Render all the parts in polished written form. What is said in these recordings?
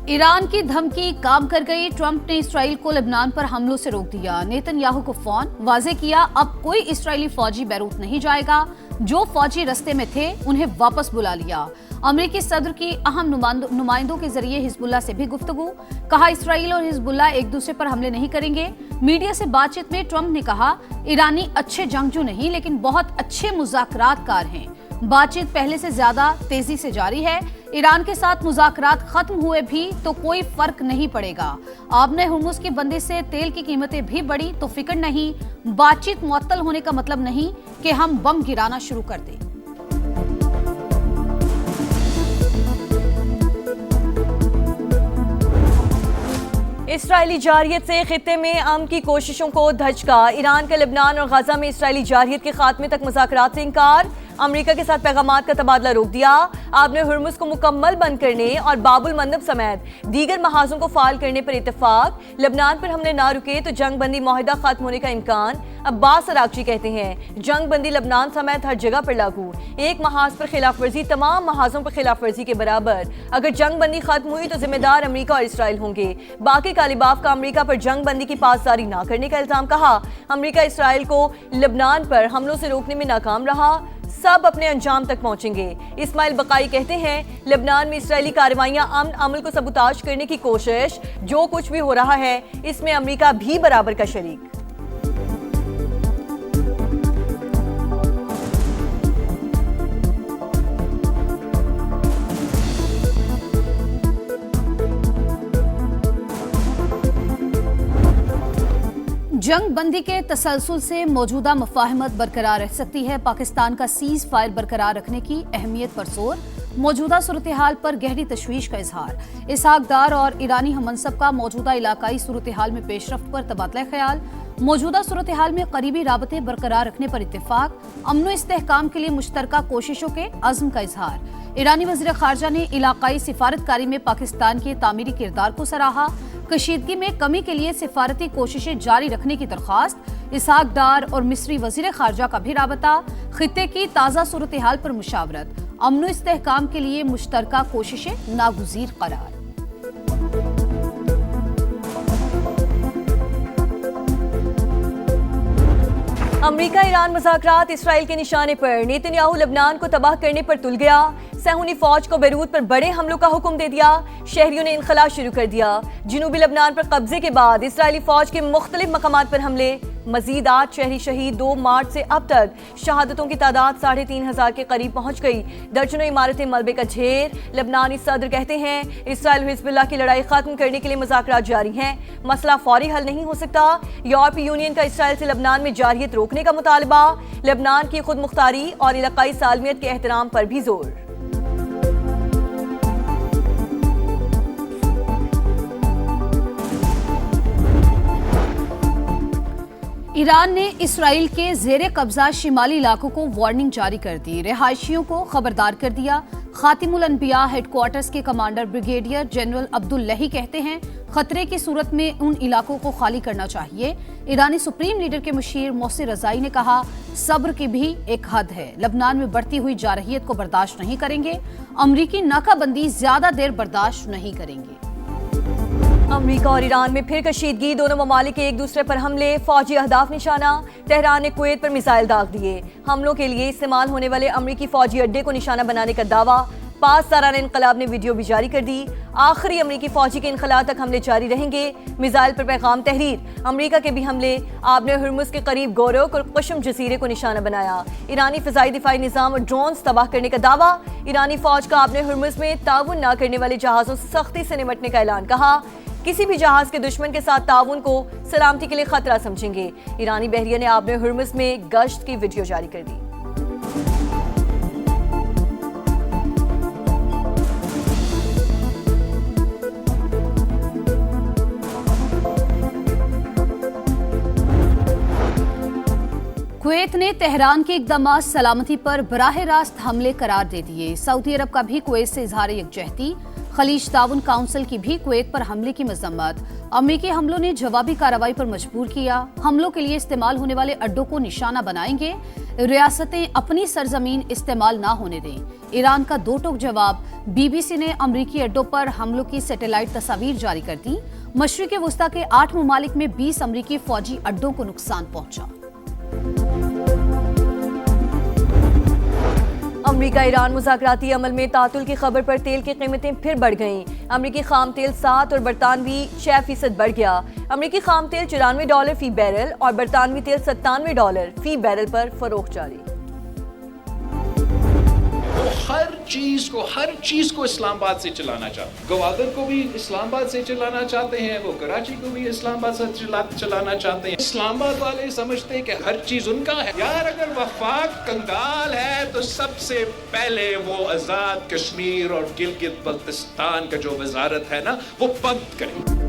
Iran की धमकी काम कर गई। ट्रंप ने इसराइल को लेबनान पर हमलों से रोक दिया। नेतन्याहू को फोन वाजे किया, अब कोई इसराइली फौजी बैरूत नहीं जाएगा। जो फौजी रस्ते में थे उन्हें वापस बुला लिया। अमेरिकी सदर की अहम नुमाइंदों के जरिए हिजबुल्लाह से भी गुफ्तगू। कहा इसराइल और हिजबुल्लाह एक दूसरे पर हमले नहीं करेंगे। मीडिया से बातचीत में ट्रंप ने कहा ईरानी अच्छे जंगजू नहीं लेकिन बहुत अच्छे मुज़ाकरातकार हैं। बातचीत पहले से ज्यादा तेजी से जारी है। ईरान के साथ मुज़ाकरात खत्म हुए भी तो कोई फर्क नहीं पड़ेगा। आपने हुर्मुज़ की बंदी से तेल की कीमतें भी बढ़ी तो फिक्र नहीं। बातचीत मुअत्तल होने का मतलब नहीं कि हम बम गिराना शुरू कर दें। इसराइली जारियत से खित्ते में अमन की कोशिशों को धचका। ईरान का लेबनान और गाजा में इसराइली जारियत के खात्मे तक मुज़ाकरात से इंकार। अमेरिका के साथ पैगामात का तबादला रोक दिया। आपने हुर्मुज़ को मुकम्मल बंद करने और बाबुल मंदब समेत दीगर महाजों को फाल करने पर इत्तेफाक। लेबनान पर हमले ना रुके तो जंग बंदी माहिदा खत्म होने का इम्कान। अब्बास अरागची कहते हैं जंग बंदी लेबनान समेत हर जगह पर लागू। एक महाज पर खिलाफ वर्जी तमाम महाजों पर खिलाफ वर्जी के बराबर। अगर जंग बंदी खत्म हुई तो जिम्मेदार अमेरिका और इसराइल होंगे। बाकी कालिबाफ का अमेरिका पर जंग बंदी की पासदारी ना करने का इल्जाम। कहा अमेरिका इसराइल को लेबनान पर हमलों से रोकने में नाकाम रहा, सब अपने अंजाम तक पहुंचेंगे। इस्माइल बकाई कहते हैं लेबनान में इसराइली कार्रवाइयां अमन अमल को सबूताज करने की कोशिश। जो कुछ भी हो रहा है इसमें अमेरिका भी बराबर का शरीक। जंग बंदी के तसलसल से मौजूदा मुफाहमत बरकरार रह सकती है। पाकिस्तान का सीज फायर बरकरार रखने की अहमियत पर जोर। मौजूदा सूरत हाल पर गहरी तशवीश का इजहार। इसहाक डार और ईरानी हमनसब का मौजूदा इलाकाई सूरत हाल में पेशरफ्त पर तबादला ख्याल। मौजूदा सूरत हाल में करीबी राबते बरकरार रखने पर इत्तेफाक। अमन इस्तेहकाम के लिए मुश्तरका कोशिशों के अज़्म का इजहार। ईरानी वज़ीर ख़ारजा ने इलाकाई सिफारतकारी में पाकिस्तान के तामीरी किरदार को सराहा। कशीदगी में कमी के लिए सिफारती कोशिशें जारी रखने की दरख्वास्त। इसहाक डार और मिस्री वज़ीर ख़ारजा का भी राबता। खित्ते की ताज़ा सूरत हाल पर मुशावरत। अमन इस्तेहकाम के लिए मुश्तरका कोशिशें नागुज़ीर करार। अमेरिका ईरान मुज़ाकरात इसराइल के निशाने पर। नेतन्याहू लेबनान को तबाह करने पर तुल गया। सहूनी फौज को बैरूत पर बड़े हमलों का हुक्म दे दिया। शहरियों ने इनखला शुरू कर दिया। जनूबी लेबनान पर कब्जे के बाद इसराइली फौज के मुख्तलिफ मकामात पर हमले। मजीद 8 शहरी शहीद। 2 मार्च से अब तक शहादतों की तादाद 3,500 के करीब पहुंच गई। दर्जनों इमारतें मलबे का ढेर। लेबनानी सदर कहते हैं इसराइल और हिजबुल्लाह की लड़ाई खत्म करने के लिए मुज़ाकरात जारी हैं। मसला फौरी हल नहीं हो सकता। यूरोपीय यूनियन का इसराइल से लेबनान में जारियत रोकने का मुतालबा। लेबनान की खुद मुख्तारी और इलाकाई सालमियत के एहतराम पर भी जोर। ईरान ने इसराइल के जेरे कब्जा शिमाली इलाकों को वार्निंग जारी कर दी। रिहायशियों को खबरदार कर दिया। खातिमुल अनबिया हेडक्वार्टर्स के कमांडर ब्रिगेडियर जनरल अब्दुल्लाही कहते हैं खतरे की सूरत में उन इलाकों को खाली करना चाहिए। ईरानी सुप्रीम लीडर के मुशीर मोहसिन रज़ाई ने कहा सब्र की भी एक हद है। लेबनान में बढ़ती हुई जारहियत को बर्दाश्त नहीं करेंगे। अमरीकी नाकाबंदी ज्यादा देर बर्दाश्त नहीं करेंगे। अमेरिका और ईरान में फिर कशीदगी। दोनों ममालिक के एक दूसरे पर हमले। फौजी अहदाफ निशाना। तेहरान ने कुवैत पर मिसाइल दाग दिए। हमलों के लिए इस्तेमाल होने वाले अमेरिकी फौजी अड्डे को निशाना बनाने का दावा। 5 सालाना इनकलाब ने वीडियो भी जारी कर दी। आखिरी अमेरिकी फौजी के इनखला तक हमले जारी रहेंगे। मिसाइल पर पैगाम तहरीर। अमेरिका के भी हमले। आपने हुर्मुज़ के करीब गोरोक और कुशम जजीरे को निशाना बनाया। ईरानी फ़िज़ाई दिफाई निज़ाम और ड्रोन्स तबाह करने का दावा। ईरानी फौज का आपने हुर्मुज़ में ताउन न करने वाले जहाज़ों से सख्ती से निपटने का ऐलान। कहा किसी भी जहाज के दुश्मन के साथ ताउन को सलामती के लिए खतरा समझेंगे। ईरानी बहरिया ने आपने हुर्मुज़ में गश्त की वीडियो जारी कर दी। कुवैत ने तेहरान के इक़दामात सलामती पर बराह रास्त हमले करार दे दिए। सऊदी अरब का भी कुवैत से इजहार यकजहती। खलीज ताउन काउंसिल की भी कुवैत पर हमले की मजम्मत। अमेरिकी हमलों ने जवाबी कार्रवाई पर मजबूर किया। हमलों के लिए इस्तेमाल होने वाले अड्डों को निशाना बनाएंगे। रियासतें अपनी सरजमीन इस्तेमाल ना होने दें। ईरान का दो टोक जवाब। बीबीसी ने अमेरिकी अड्डों पर हमलों की सैटेलाइट तस्वीर जारी कर दी। मशरिक़ वस्ता के 8 ममालिक में 20 अमेरिकी फौजी अड्डों को नुकसान पहुंचा। अमेरिका ईरान मुज़ाकराती अमल में तातुल की खबर पर तेल की कीमतें फिर बढ़ गईं। अमेरिकी खाम तेल 7 और बरतानवी 6% बढ़ गया। अमेरिकी खाम तेल $94 फी बैरल और बरतानवी तेल $97 फी बैरल पर फरोख्त जारी। वो हर चीज को इस्लामाबाद से चलाना चाहते हैं। गवादर को भी इस्लामाबाद से चलाना चाहते हैं, वो कराची को भी इस्लामाबाद से चलाना चाहते हैं। इस्लामाबाद वाले समझते हैं कि हर चीज उनका है। यार अगर वफाक कंगाल है तो सबसे पहले वो आजाद कश्मीर और गिलगित बल्तिस्तान का जो वजारत है ना वो बंद करे।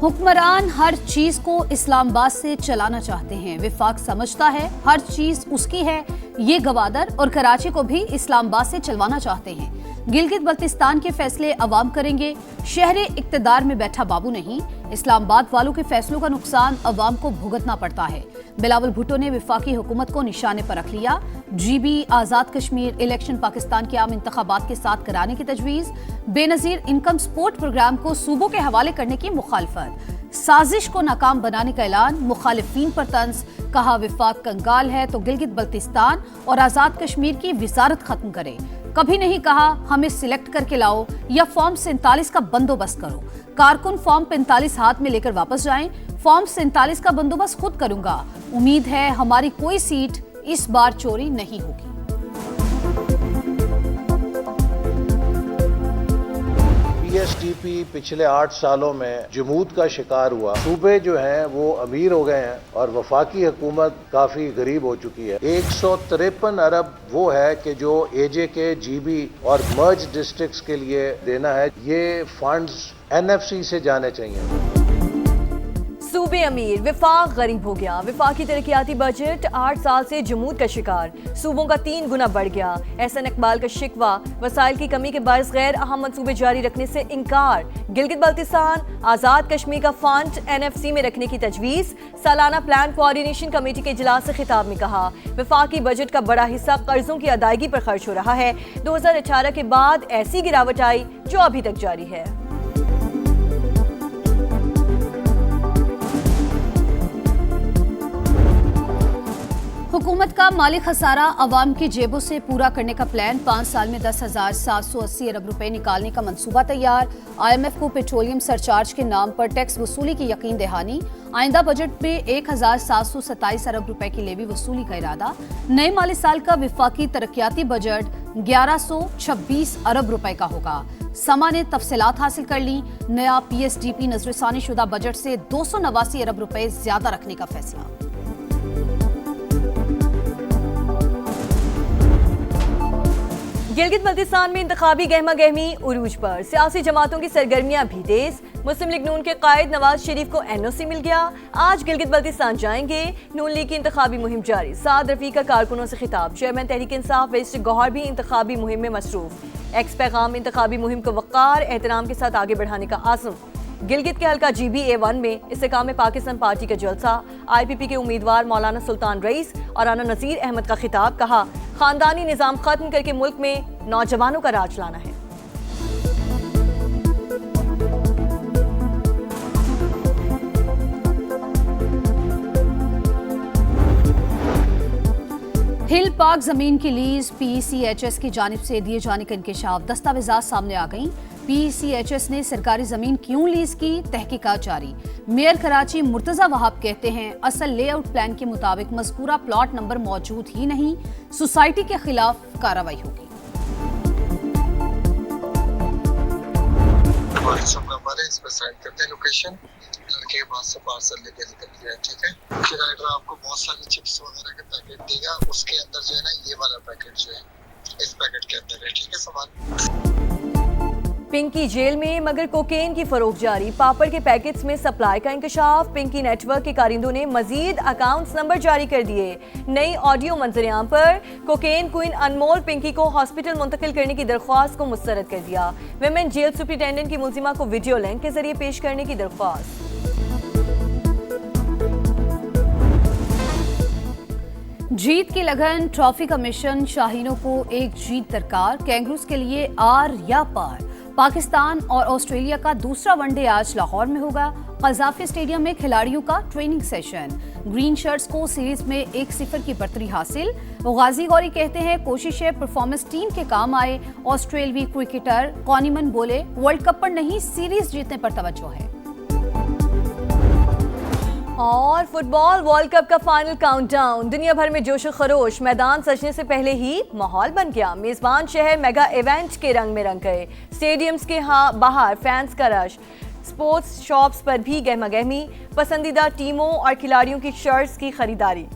हुक्मरान हर चीज को इस्लामाबाद से चलाना चाहते हैं। विफाक समझता है हर चीज उसकी है। ये गवादर और कराची को भी इस्लामाबाद से चलवाना चाहते हैं। गिलगित बल्तिस्तान के फैसले अवाम करेंगे। शहरे इक्तदार में बैठा बाबू नहीं। इस्लामाबाद वालों के फैसलों का नुकसान अवाम को भुगतना पड़ता है। बिलावल भुट्टो ने विफाकी हुकूमत को निशाने पर रख लिया। GB आजाद कश्मीर इलेक्शन पाकिस्तान के आम इंतखाबात के साथ कराने की तजवीज। बेनजीर इनकम सपोर्ट प्रोग्राम को सूबों के हवाले करने की मुखालफत। साजिश को नाकाम बनाने का ऐलान। मुखालिफिन पर तंज। कहा विफाक कंगाल है तो गिलगित बल्तिस्तान और आजाद कश्मीर की विजारत खत्म करे। कभी नहीं कहा हमें सिलेक्ट करके लाओ या फॉर्म 47 का बंदोबस्त करो। कारकुन फॉर्म 45 हाथ में लेकर वापस जाएं। फॉर्म 47 का बंदोबस्त खुद करूंगा। उम्मीद है हमारी कोई सीट इस बार चोरी नहीं होगी। PSDP पिछले 8 सालों में जमूद का शिकार हुआ। सूबे जो हैं वो अमीर हो गए हैं और वफाकी हुकूमत काफी गरीब हो चुकी है। 153 अरब वो है कि जो AJK, GB और मर्ज डिस्ट्रिक्ट्स के लिए देना है। ये फंड्स NFC से जाने चाहिए। सूबे अमीर, विफाक गरीब हो गया। विफाकी तरक्याती बजट 8 साल से जमूद का शिकार। सूबों का 3 गुना बढ़ गया। एहसन इकबाल का शिकवा। वसाइल की कमी के बायस गैर अहम मंसूबे जारी रखने से इनकार। गिलगित बल्तिस्तान आजाद कश्मीर का फंड NFC में रखने की तजवीज। सालाना प्लान कोऑर्डिनेशन कमेटी के इजलास से खिताब में कहा विफाकी बजट का बड़ा हिस्सा कर्जों की अदायगी पर खर्च हो रहा है। 2018 के बाद ऐसी गिरावट आई जो अभी तक जारी है। हुकूमत का माली खसारा अवाम की जेबों से पूरा करने का प्लान। 5 साल में 10,780 अरब रुपए निकालने का मंसूबा तैयार। IMF को पेट्रोलियम सरचार्ज के नाम पर टैक्स वसूली की यकीन दहानी। आइंदा बजट में 1,727 अरब रुपए की लेवी वसूली का इरादा। नए माली साल का विफाकी तरक्याती बजट 1126 अरब रुपए का होगा। समा ने तफसीलात हासिल कर ली। नया PSDP नजरसानी शुदा बजट से 289 अरब रुपए ज्यादा रखने का फैसला। गिलगित बल्तिस्तान में इंतखाबी गहमा गहमी उरूज पर। सियासी जमातों की सरगर्मियां भी तेज। मुस्लिम लीग नून के कायद नवाज शरीफ को NOC मिल गया। आज गिलगित बल्तिस्तान जाएंगे। नून लीग की इंतखाबी मुहिम जारी। साद रफीक का कारकुनों से खिताब। चेयरमैन तहरीक इंसाफ वेस्ट गौहर भी इंतखाबी मुहिम में मसरूफ। एक्स पैगाम इंतखाबी मुहिम को वक़ार एहतराम के साथ आगे बढ़ाने का आज़म। गिलगित के हल्का GB A1 में इस्तेकाम पाकिस्तान पार्टी का जलसा। IPP के उम्मीदवार मौलाना सुल्तान रईस और राना नज़ीर अहमद का खिताब। कहा खानदानी निज़ाम खत्म करके मुल्क में नौजवानों का राज लाना है। हिल पार्क जमीन की लीज PCHS की जानिब से दिए जाने का इंकशाफ। दस्तावेजात सामने आ गई। PCHS ने सरकारी जमीन क्यों लीज की, तहकीकात जारी। मेयर कराची मुर्तजा वहाब कहते हैं असल लेआउट प्लान के मुताबिक मज़कूरा प्लॉट नंबर मौजूद ही नहीं। सोसाइटी के खिलाफ कार्रवाई होगी। इस पर साइन करते हैं लोकेशन लड़के के पास से पार्सल लेके निकल गया। ठीक है, फिर राइडर आपको बहुत सारी चिप्स वगैरह के पैकेट देगा। उसके अंदर जो है ना ये वाला पैकेट जो है इस पैकेट के अंदर है। ठीक है, सामान पिंकी जेल में मगर कोकेन की फरोख्त जारी, पापड़ के पैकेट्स में सप्लाई का इंकशाफ। पिंकी नेटवर्क के कारिंदों ने मजीद अकाउंट्स नंबर जारी कर दिए। नई ऑडियो मंजरेआम पर कोकेन क्वीन अनमोल पिंकी को हॉस्पिटल मुंतकिल करने की दरख्वास्त को मुस्तरद कर दिया। विमेन जेल सुप्रिंटेंडेंट की मुलजिमा को वीडियो लिंक के जरिए पेश करने की दरख्वास्त। जीत की लगन, ट्रॉफी का मिशन, शाहीनों को एक जीत दरकार, कैंगरूज के लिए आर या पार। पाकिस्तान और ऑस्ट्रेलिया का दूसरा वनडे आज लाहौर में होगा। कज़ाफी स्टेडियम में खिलाड़ियों का ट्रेनिंग सेशन। ग्रीन शर्ट्स को सीरीज में 1-0 की बढ़तरी हासिल। गाजी गौरी कहते हैं कोशिशें परफॉर्मेंस टीम के काम आए। ऑस्ट्रेलवी क्रिकेटर कॉनीमन बोले वर्ल्ड कप पर नहीं सीरीज जीतने पर तवज्जो है। और फुटबॉल वर्ल्ड कप का फाइनल काउंटडाउन, दुनिया भर में जोश खरोश, मैदान सजने से पहले ही माहौल बन गया। मेजबान शहर मेगा इवेंट के रंग में रंग गए। स्टेडियम्स के बाहर फैंस का रश, स्पोर्ट्स शॉप्स पर भी गहमा गहमी, पसंदीदा टीमों और खिलाड़ियों की शर्ट्स की खरीदारी।